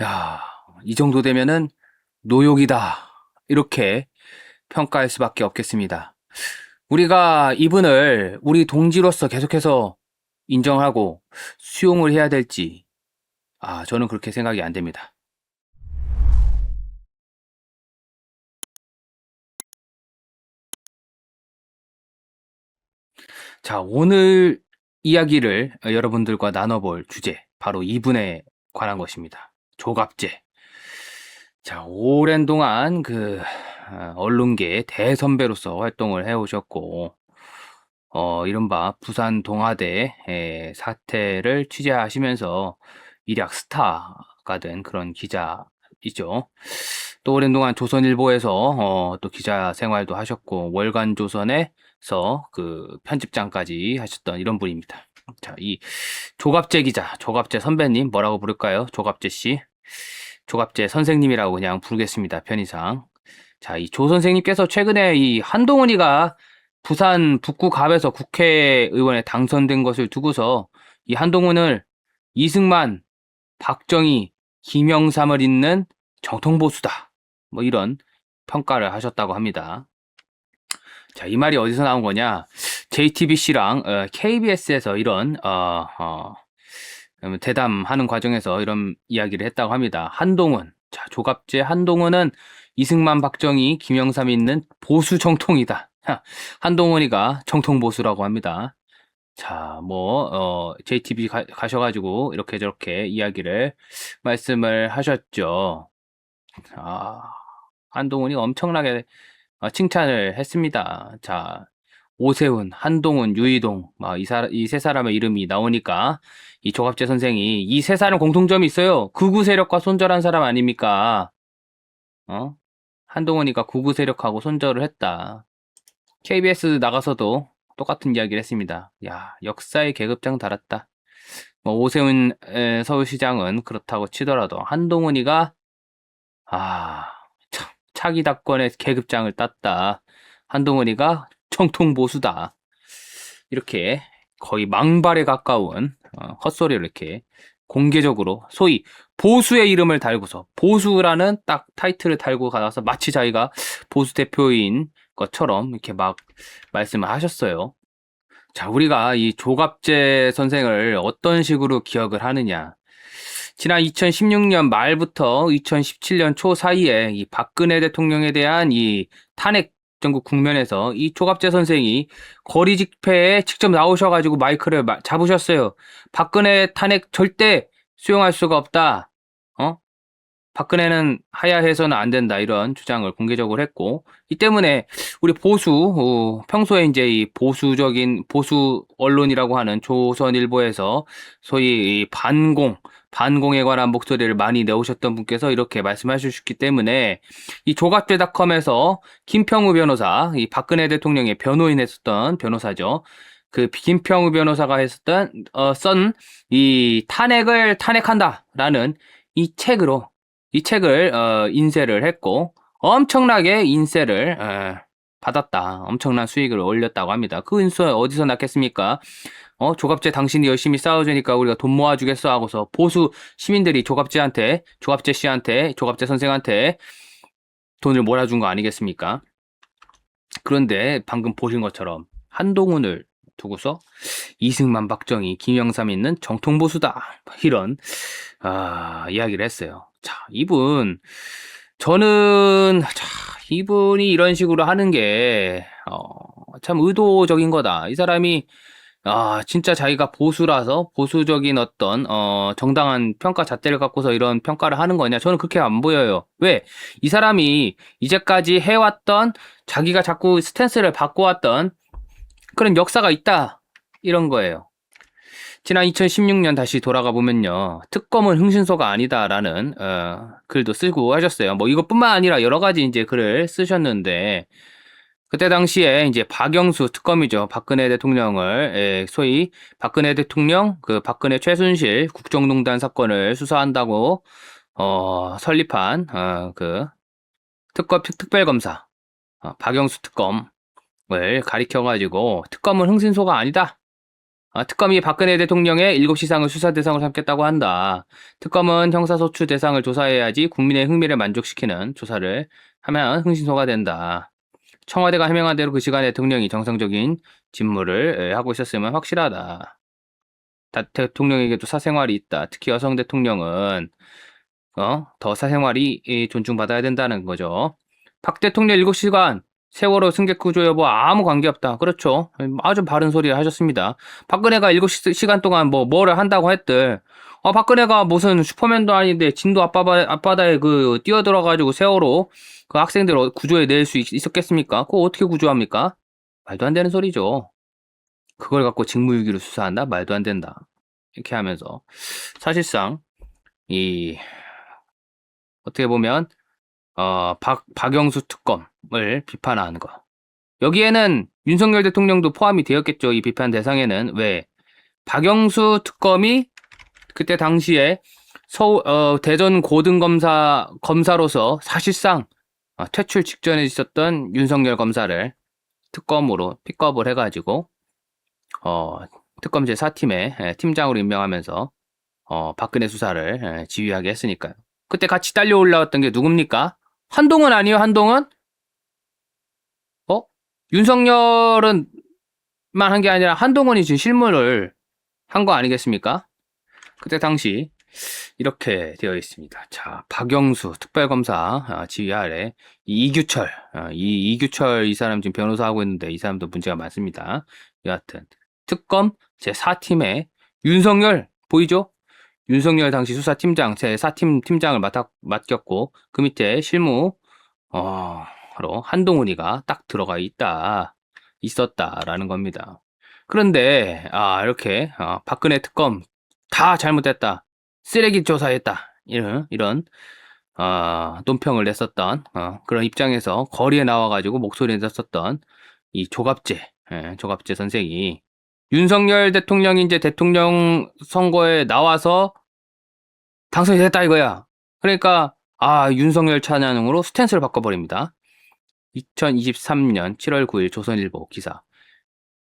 야, 이 정도 되면은 노욕이다. 이렇게 평가할 수밖에 없겠습니다. 우리가 이분을 우리 동지로서 계속해서 인정하고 수용을 해야 될지, 저는 그렇게 생각이 안 됩니다. 자, 오늘 이야기를 여러분들과 나눠볼 주제, 바로 이분에 관한 것입니다. 조갑제. 자, 오랜 동안 언론계의 대선배로서 활동을 해오셨고, 이른바 부산 동아대 사태를 취재하시면서 일약 스타가 된 그런 기자이죠. 또 오랜 동안 조선일보에서 또 기자 생활도 하셨고, 월간조선에서 그 편집장까지 하셨던 이런 분입니다. 자, 이 조갑재 기자, 조갑재 선배님 뭐라고 부를까요? 조갑재 씨. 조갑재 선생님이라고 그냥 부르겠습니다. 편의상. 자, 이 조 선생님께서 최근에 이 한동훈이가 부산 북구갑에서 국회의원에 당선된 것을 두고서 이 한동훈을 이승만, 박정희, 김영삼을 잇는 정통보수다. 뭐 이런 평가를 하셨다고 합니다. 자, 이 말이 어디서 나온 거냐? JTBC랑 KBS에서 이런 대담하는 과정에서 이런 이야기를 했다고 합니다. 한동훈, 자, 조갑재 한동훈은 이승만, 박정희, 김영삼이 있는 보수 정통이다. 한동훈이가 정통 보수라고 합니다. 자, JTBC 가셔가지고 이렇게 저렇게 이야기를 말씀을 하셨죠. 아, 한동훈이 엄청나게 칭찬을 했습니다. 자, 오세훈, 한동훈, 유이동, 이 세 사람의 이름이 나오니까 이 조갑재 선생이 이 세 사람 공통점이 있어요. 극우 세력과 손절한 사람 아닙니까? 어? 한동훈이가 극우 세력하고 손절을 했다. KBS 나가서도 똑같은 이야기를 했습니다. 야, 역사의 계급장 달았다. 오세훈 서울시장은 그렇다고 치더라도 한동훈이가 차기 당권의 계급장을 땄다. 한동훈이가 정통 보수다. 이렇게 거의 망발에 가까운 헛소리를 이렇게 공개적으로 소위 보수의 이름을 달고서 보수라는 딱 타이틀을 달고 가서 마치 자기가 보수 대표인 것처럼 이렇게 막 말씀을 하셨어요. 자, 우리가 이 조갑재 선생을 어떤 식으로 기억을 하느냐. 지난 2016년 말부터 2017년 초 사이에 이 박근혜 대통령에 대한 이 탄핵 전국 국면에서 이 조갑재 선생이 거리 집회에 직접 나오셔가지고 마이크를 잡으셨어요. 박근혜 탄핵 절대 수용할 수가 없다. 어? 박근혜는 하야해서는 안 된다. 이런 주장을 공개적으로 했고, 이 때문에 우리 평소에 이제 이 보수 언론이라고 하는 조선일보에서 소위 이 반공에 관한 목소리를 많이 내오셨던 분께서 이렇게 말씀하셨기 때문에 이 조갑재닷컴에서 김평우 변호사, 이 박근혜 대통령의 변호인 했었던 변호사죠. 그 김평우 변호사가 쓴 이 탄핵한다라는 이 책을 인쇄를 했고 엄청나게 인쇄를 받았다. 엄청난 수익을 올렸다고 합니다. 그 인쇄 어디서 났겠습니까? 조갑재 당신이 열심히 싸워주니까 우리가 돈 모아주겠어 하고서 보수 시민들이 조갑재 씨한테, 조갑재 선생한테 돈을 몰아준 거 아니겠습니까? 그런데 방금 보신 것처럼 한동훈을 두고서 이승만, 박정희, 김영삼 있는 정통보수다. 이런 이야기를 했어요. 자, 이분이 이런 식으로 하는 게 참 의도적인 거다. 이 사람이 진짜 자기가 보수라서 보수적인 어떤 정당한 평가 잣대를 갖고서 이런 평가를 하는 거냐? 저는 그렇게 안 보여요. 왜? 이 사람이 이제까지 해왔던 자기가 자꾸 스탠스를 바꿔왔던 그런 역사가 있다. 이런 거예요. 지난 2016년 다시 돌아가 보면요. 특검은 흥신소가 아니다라는 글도 쓰고 하셨어요. 뭐 이것뿐만 아니라 여러 가지 이제 글을 쓰셨는데 그때 당시에 이제 박영수 특검이죠. 박근혜 대통령을 소위 박근혜 대통령 박근혜 최순실 국정농단 사건을 수사한다고 설립한 그 특별검사 박영수 특검을 가리켜 가지고 특검은 흥신소가 아니다. 특검이 박근혜 대통령의 7시상을 수사 대상으로 삼겠다고 한다. 특검은 형사소추 대상을 조사해야지 국민의 흥미를 만족시키는 조사를 하면 흥신소가 된다. 청와대가 해명한 대로 그 시간에 대통령이 정상적인 직무를 하고 있었으면 확실하다. 대통령에게도 사생활이 있다. 특히 여성 대통령은 더 사생활이 존중받아야 된다는 거죠. 박 대통령 7시간 세월호 승객 구조 여부 아무 관계없다. 그렇죠. 아주 바른 소리 하셨습니다. 박근혜가 7시간 동안 뭐를 한다고 했들. 박근혜가 무슨 슈퍼맨도 아닌데 진도 앞바다에 뛰어들어가지고 세월호 그 학생들 구조해 낼 수 있었겠습니까? 그거 어떻게 구조합니까? 말도 안 되는 소리죠. 그걸 갖고 직무유기로 수사한다? 말도 안 된다. 이렇게 하면서 사실상 어떻게 보면 박영수 특검을 비판하는 거. 여기에는 윤석열 대통령도 포함이 되었겠죠. 이 비판 대상에는. 왜? 박영수 특검이 그때 당시에 대전 고등검사로서 사실상 퇴출 직전에 있었던 윤석열 검사를 특검으로 픽업을 해가지고 특검 제4팀의 팀장으로 임명하면서 박근혜 수사를 지휘하게 했으니까요. 그때 같이 딸려 올라왔던 게 누굽니까? 한동훈 아니에요? 한동훈? 윤석열은 만 한 게 아니라 한동훈이 지금 실무를 한 거 아니겠습니까? 그때 당시 이렇게 되어 있습니다. 자, 박영수 특별검사 지휘 아래 이규철, 이규철 이 사람 지금 변호사 하고 있는데 이 사람도 문제가 많습니다. 여하튼 특검 제4팀에 윤석열 보이죠? 윤석열 당시 수사팀장 제4팀 팀장을 맡겼고 그 밑에 실무로 한동훈이가 딱 들어가 있었다라는 겁니다. 그런데 이렇게 박근혜 특검 다 잘못됐다. 쓰레기 조사했다. 이런 논평을 냈었던 그런 입장에서 거리에 나와가지고 목소리를 냈었던 이 조갑재 선생이 윤석열 대통령이 이제 대통령 선거에 나와서 당선이 됐다 이거야. 그러니까 윤석열 찬양으로 스탠스를 바꿔버립니다. 2023년 7월 9일 조선일보 기사.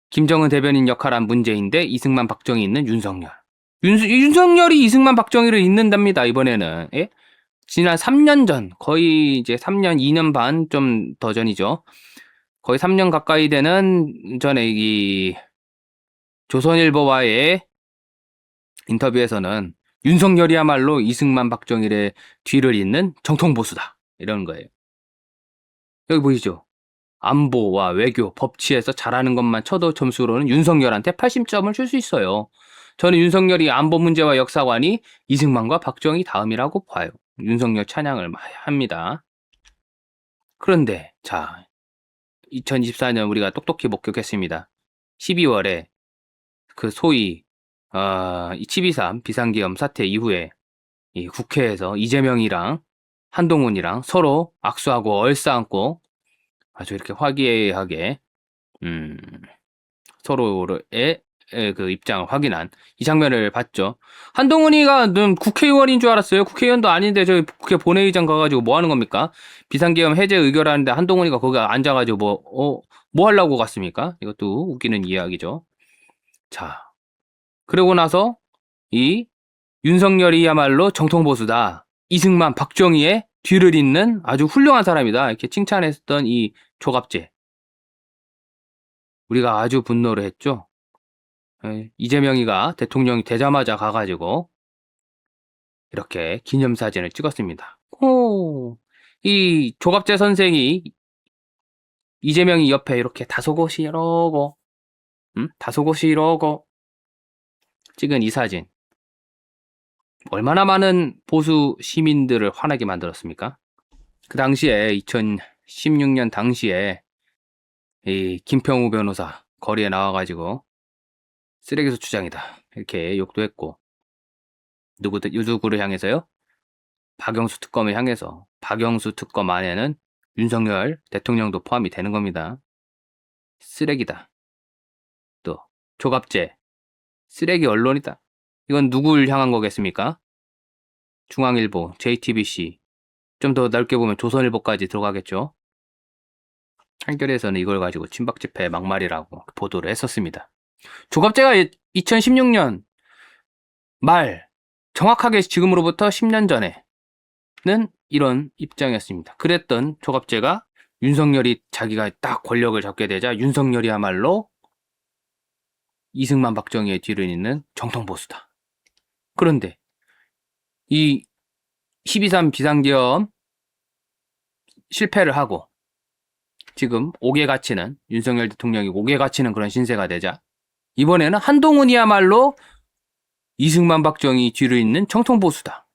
김정은 대변인 역할한 문재인 대 이승만 박정희 있는 윤석열. 윤석열이 이승만 박정희를 잇는답니다. 이번에는. 예? 지난 3년 전, 거의 이제 3년, 2년 반 좀 더 전이죠. 거의 3년 가까이 되는 전에 이 조선일보와의 인터뷰에서는 윤석열이야말로 이승만 박정희의 뒤를 잇는 정통보수다. 이런 거예요. 여기 보이죠? 안보와 외교, 법치에서 잘하는 것만 쳐도 점수로는 윤석열한테 80점을 줄 수 있어요. 저는 윤석열이 안보 문제와 역사관이 이승만과 박정희 다음이라고 봐요. 윤석열 찬양을 합니다. 그런데 자, 2024년 우리가 똑똑히 목격했습니다. 12월에 그 소위 7.23 비상계엄 사태 이후에 이 국회에서 이재명이랑 한동훈이랑 서로 악수하고 얼싸안고 아주 이렇게 화기애애하게 서로의 그 입장을 확인한 이 장면을 봤죠. 한동훈이가 국회의원인 줄 알았어요. 국회의원도 아닌데 저기 국회 본회의장 가가지고 뭐 하는 겁니까? 비상계엄 해제 의결하는데 한동훈이가 거기 앉아가지고 뭐 하려고 갔습니까? 이것도 웃기는 이야기죠. 자, 그러고 나서 이 윤석열이야말로 정통보수다. 이승만, 박정희의 뒤를 잇는 아주 훌륭한 사람이다. 이렇게 칭찬했던 이 조갑재. 우리가 아주 분노를 했죠. 이재명이가 대통령이 되자마자 가가지고 이렇게 기념사진을 찍었습니다. 이 조갑재 선생이 이재명이 옆에 이렇게 다소곳이 이러고 찍은 이 사진. 얼마나 많은 보수 시민들을 화나게 만들었습니까? 그 당시에 2016년 당시에 이 김평우 변호사 거리에 나와가지고 쓰레기소 주장이다 이렇게 욕도 했고 누구를 향해서요? 박영수 특검을 향해서 박영수 특검 안에는 윤석열 대통령도 포함이 되는 겁니다. 쓰레기다. 또 조갑재 쓰레기 언론이다. 이건 누굴 향한 거겠습니까? 중앙일보, JTBC, 좀 더 넓게 보면 조선일보까지 들어가겠죠. 한겨레에서는 이걸 가지고 친박집회 막말이라고 보도를 했었습니다. 조갑재가 2016년 말, 정확하게 지금으로부터 10년 전에는 이런 입장이었습니다. 그랬던 조갑제가 윤석열이 자기가 딱 권력을 잡게 되자 윤석열이야말로 이승만 박정희의 뒤를 잇는 정통보수다. 그런데 이 12.3 비상계엄 실패를 하고 지금 옥에 갇히는 윤석열 대통령이 옥에 갇히는 그런 신세가 되자 이번에는 한동훈이야말로 이승만 박정희 뒤를 잇는 정통보수다.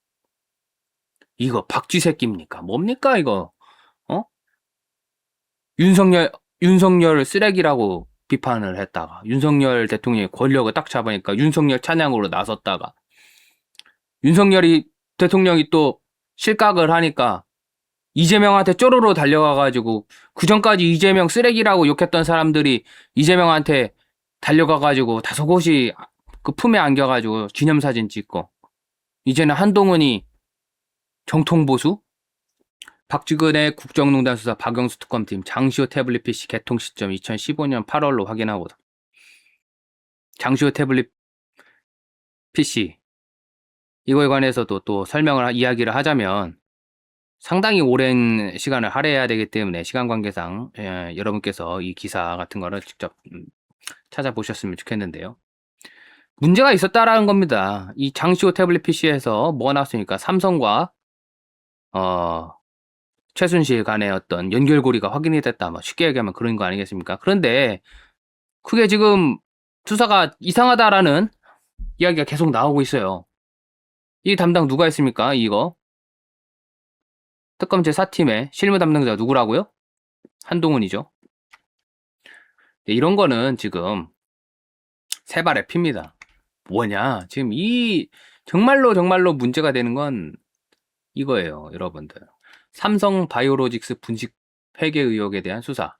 이거 박쥐 새끼입니까? 뭡니까 이거? 윤석열 쓰레기라고 비판을 했다가 윤석열 대통령이 권력을 딱 잡으니까 윤석열 찬양으로 나섰다가 윤석열이 대통령이 또 실각을 하니까 이재명한테 쪼로로 달려가가지고 그 전까지 이재명 쓰레기라고 욕했던 사람들이 이재명한테 달려가가지고 다소곳이 그 품에 안겨가지고 기념사진 찍고 이제는 한동훈이 정통보수? 박쥐근의 국정농단 수사 박영수 특검팀 장시호 태블릿 PC 개통 시점 2015년 8월로 확인하고 장시호 태블릿 PC 이거에 관해서도 또 이야기를 하자면 상당히 오랜 시간을 할애해야 되기 때문에 시간 관계상 여러분께서 이 기사 같은 거를 직접 찾아보셨으면 좋겠는데요. 문제가 있었다라는 겁니다. 이 장시호 태블릿 PC에서 뭐가 나왔으니까 삼성과 최순실 간의 어떤 연결고리가 확인이 됐다. 뭐 쉽게 얘기하면 그런 거 아니겠습니까? 그런데 그게 지금 수사가 이상하다라는 이야기가 계속 나오고 있어요. 이 담당 누가 있습니까? 이거 특검 제4팀의 실무 담당자 누구라고요? 한동훈이죠. 이런 거는 지금 세 발의 피입니다. 뭐냐? 지금 이 정말로 문제가 되는 건 이거예요, 여러분들. 삼성 바이오로직스 분식 회계 의혹에 대한 수사.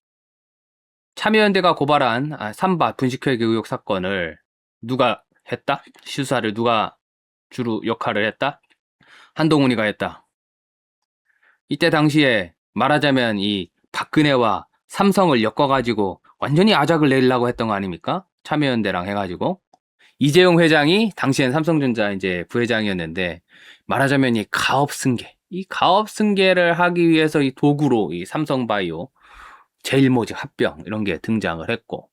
참여연대가 고발한 삼바 분식 회계 의혹 사건을 누가 했다? 수사를 누가 주로 역할을 했다? 한동훈이가 했다. 이때 당시에 말하자면 이 박근혜와 삼성을 엮어가지고 완전히 아작을 내려고 했던 거 아닙니까? 참여연대랑 해가지고. 이재용 회장이 당시엔 삼성전자 이제 부회장이었는데 말하자면 이 가업 승계를 하기 위해서 이 도구로 이 삼성바이오 제일모직 합병 이런 게 등장을 했고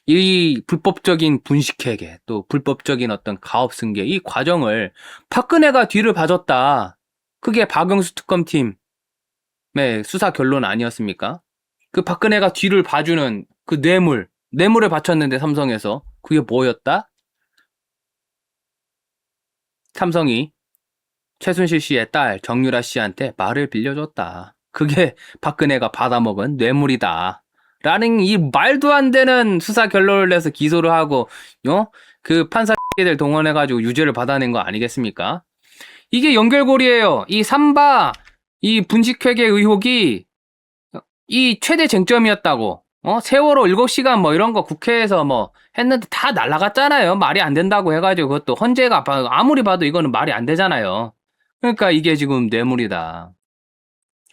이 불법적인 분식회계 또 불법적인 어떤 가업 승계 이 과정을 박근혜가 뒤를 봐줬다. 그게 박영수 특검팀의 수사 결론 아니었습니까? 그 박근혜가 뒤를 봐주는 그 뇌물을 바쳤는데 삼성에서 그게 뭐였다? 삼성이 최순실 씨의 딸 정유라 씨한테 말을 빌려줬다. 그게 박근혜가 받아먹은 뇌물이다. 라는 이 말도 안 되는 수사 결론을 내서 기소를 하고 그 판사들 동원해가지고 유죄를 받아낸 거 아니겠습니까? 이게 연결고리예요. 이 삼바 이 분식회계 의혹이 이 최대 쟁점이었다고. 세월호 7시간 뭐 이런 거 국회에서 뭐 했는데 다 날라갔잖아요. 말이 안 된다고 해가지고 그것도 헌재가 아무리 봐도 이거는 말이 안 되잖아요. 그러니까 이게 지금 뇌물이다.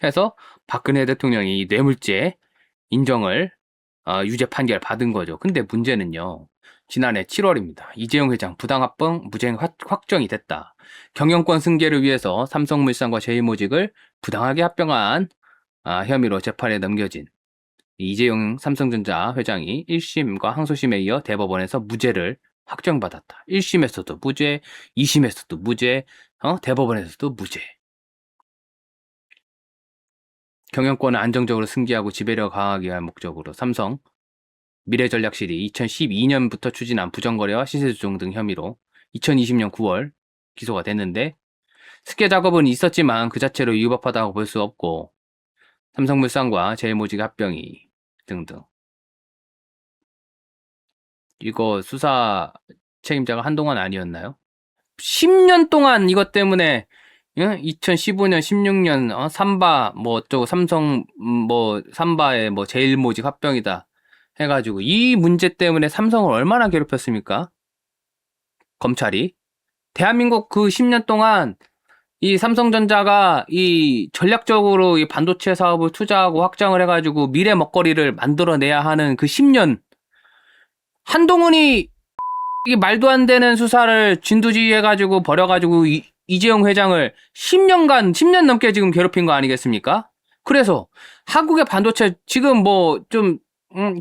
해서 박근혜 대통령이 뇌물죄 인정을 유죄 판결 받은 거죠. 근데 문제는요. 지난해 7월입니다. 이재용 회장 부당합병 무죄 확정이 됐다. 경영권 승계를 위해서 삼성물산과 제이모직을 부당하게 합병한 혐의로 재판에 넘겨진 이재용 삼성전자 회장이 1심과 항소심에 이어 대법원에서 무죄를 확정받았다. 1심에서도 무죄, 2심에서도 무죄, 대법원에서도 무죄. 경영권을 안정적으로 승계하고 지배력 강화하기 위한 목적으로 삼성 미래전략실이 2012년부터 추진한 부정거래와 시세조정 등 혐의로 2020년 9월 기소가 됐는데 승계 작업은 있었지만 그 자체로 위법하다고 볼 수 없고 삼성물산과 제일모직 합병이 등등. 이거 수사 책임자가 한동안 아니었나요? 10년 동안 이것 때문에 2015년, 16년 삼바 뭐 어쩌고 삼성 뭐 삼바의 뭐 제일모직 합병이다 해가지고 이 문제 때문에 삼성을 얼마나 괴롭혔습니까? 검찰이 대한민국 그 10년 동안 이 삼성전자가 이 전략적으로 이 반도체 사업을 투자하고 확장을 해가지고 미래 먹거리를 만들어내야 하는 그 10년 한동훈이 이게 말도 안 되는 수사를 진두지휘해가지고 버려가지고 이재용 회장을 10년 넘게 지금 괴롭힌 거 아니겠습니까? 그래서 한국의 반도체 지금 뭐 좀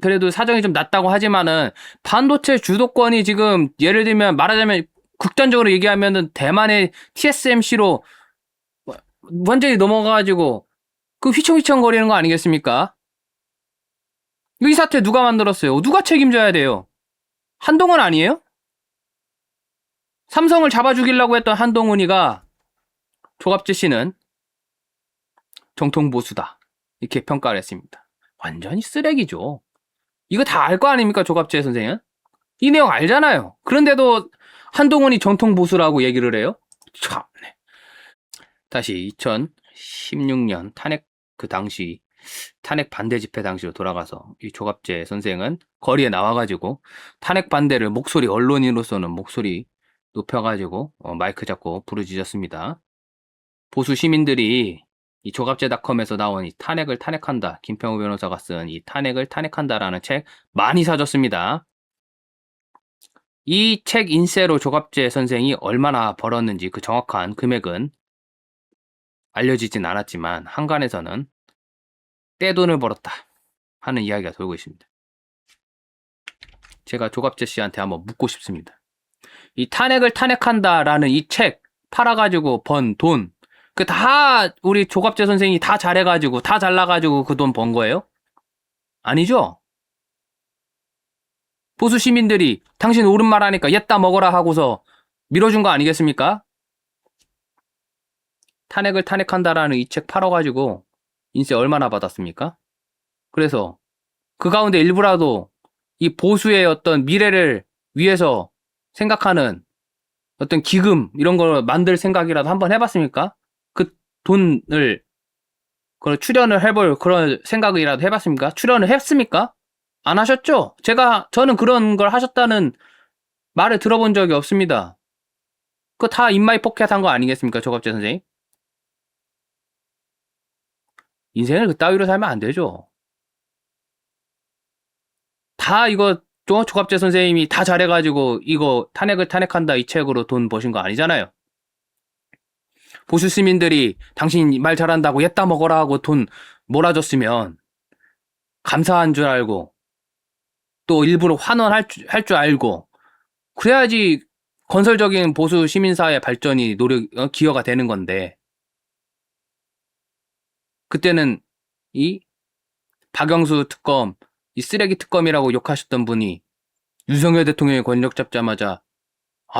그래도 사정이 좀 낮다고 하지만은 반도체 주도권이 지금 예를 들면 말하자면 극단적으로 얘기하면은 대만의 TSMC로 완전히 넘어가가지고 그 휘청휘청 거리는 거 아니겠습니까? 이 사태 누가 만들었어요? 누가 책임져야 돼요? 한동훈 아니에요? 삼성을 잡아 죽이려고 했던 한동훈이가 조갑재 씨는 정통 보수다. 이렇게 평가를 했습니다. 완전히 쓰레기죠. 이거 다 알 거 아닙니까, 조갑재 선생은? 이 내용 알잖아요. 그런데도 한동훈이 정통 보수라고 얘기를 해요? 참. 네. 다시 2016년 탄핵 그 당시 탄핵 반대 집회 당시로 돌아가서 이 조갑재 선생은 거리에 나와가지고 탄핵 반대를 목소리 언론인으로서는 목소리 높여가지고 마이크 잡고 부르짖었습니다. 보수 시민들이 이 조갑재닷컴에서 나온 이 탄핵을 탄핵한다 김평우 변호사가 쓴 이 탄핵을 탄핵한다라는 책 많이 사줬습니다. 이 책 인쇄로 조갑재 선생이 얼마나 벌었는지 그 정확한 금액은 알려지진 않았지만 한간에서는 떼돈을 벌었다 하는 이야기가 돌고 있습니다. 제가 조갑재 씨한테 한번 묻고 싶습니다. 이 탄핵을 탄핵한다라는 이 책 팔아가지고 번 돈, 그 다 우리 조갑재 선생이 다 잘해가지고 다 잘나가지고 그 돈 번 거예요? 아니죠? 보수 시민들이 당신 옳은 말 하니까 옛다 먹어라 하고서 밀어준 거 아니겠습니까? 탄핵을 탄핵한다라는 이 책 팔아가지고 인세 얼마나 받았습니까? 그래서 그 가운데 일부라도 이 보수의 어떤 미래를 위해서 생각하는 어떤 기금 이런 걸 만들 생각이라도 한번 해봤습니까? 그 돈을 그걸 출연을 해볼 그런 생각이라도 해봤습니까? 출연을 했습니까? 안 하셨죠? 저는 그런 걸 하셨다는 말을 들어본 적이 없습니다. 그거 다 인마이 포켓한 거 아니겠습니까? 조갑재 선생님? 인생을 그따위로 살면 안 되죠. 다 이거 조갑재 선생님이 다 잘해가지고 이거 탄핵을 탄핵한다 이 책으로 돈 버신 거 아니잖아요. 보수 시민들이 당신 말 잘한다고 옛다 먹어라 하고 돈 몰아줬으면 감사한 줄 알고 또 일부러 환원할 줄 알고 그래야지 건설적인 보수 시민사회 발전이 기여가 되는 건데 그때는 이 박영수 특검 이 쓰레기 특검이라고 욕하셨던 분이 윤석열 대통령이 권력 잡자마자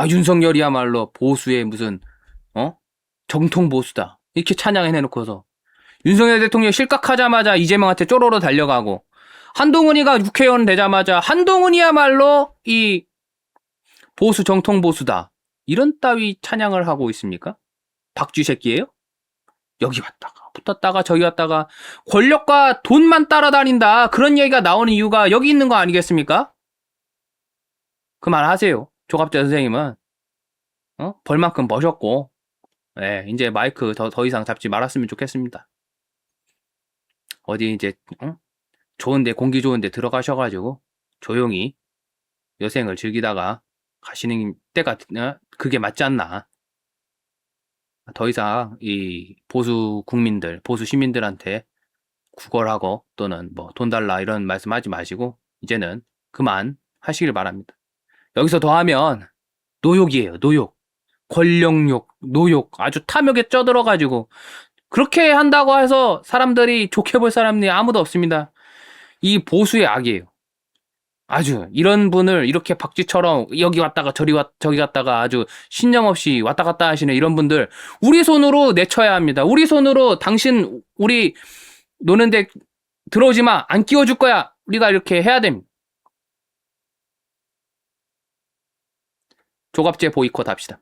윤석열이야말로 보수의 무슨 정통 보수다 이렇게 찬양해놓고서 윤석열 대통령이 실각하자마자 이재명한테 쪼로로 달려가고 한동훈이가 국회의원 되자마자 한동훈이야말로 이 보수 정통 보수다 이런 따위 찬양을 하고 있습니까? 박쥐 새끼예요? 여기 왔다가 붙었다가 저기 왔다가 권력과 돈만 따라다닌다 그런 얘기가 나오는 이유가 여기 있는 거 아니겠습니까? 그만하세요. 조갑재 선생님은 벌만큼 버셨고 이제 마이크 더 이상 잡지 말았으면 좋겠습니다. 어디 이제 좋은데 공기 좋은데 들어가셔가지고 조용히 여생을 즐기다가 가시는 때가 그게 맞지 않나. 더 이상 이 보수 국민들, 보수 시민들한테 구걸하고 또는 뭐 돈 달라 이런 말씀하지 마시고 이제는 그만 하시길 바랍니다. 여기서 더하면 노욕이에요. 노욕. 권력욕, 노욕 아주 탐욕에 쪄들어가지고 그렇게 한다고 해서 사람들이 좋게 볼 사람이 아무도 없습니다. 이 보수의 악이에요. 아주 이런 분을 이렇게 박쥐처럼 여기 왔다가 저기 갔다가 아주 신념 없이 왔다 갔다 하시는 이런 분들 우리 손으로 내쳐야 합니다. 우리 손으로 당신 우리 노는데 들어오지 마. 안 끼워줄 거야. 우리가 이렇게 해야 됩니다. 조갑재 보이콧 합시다.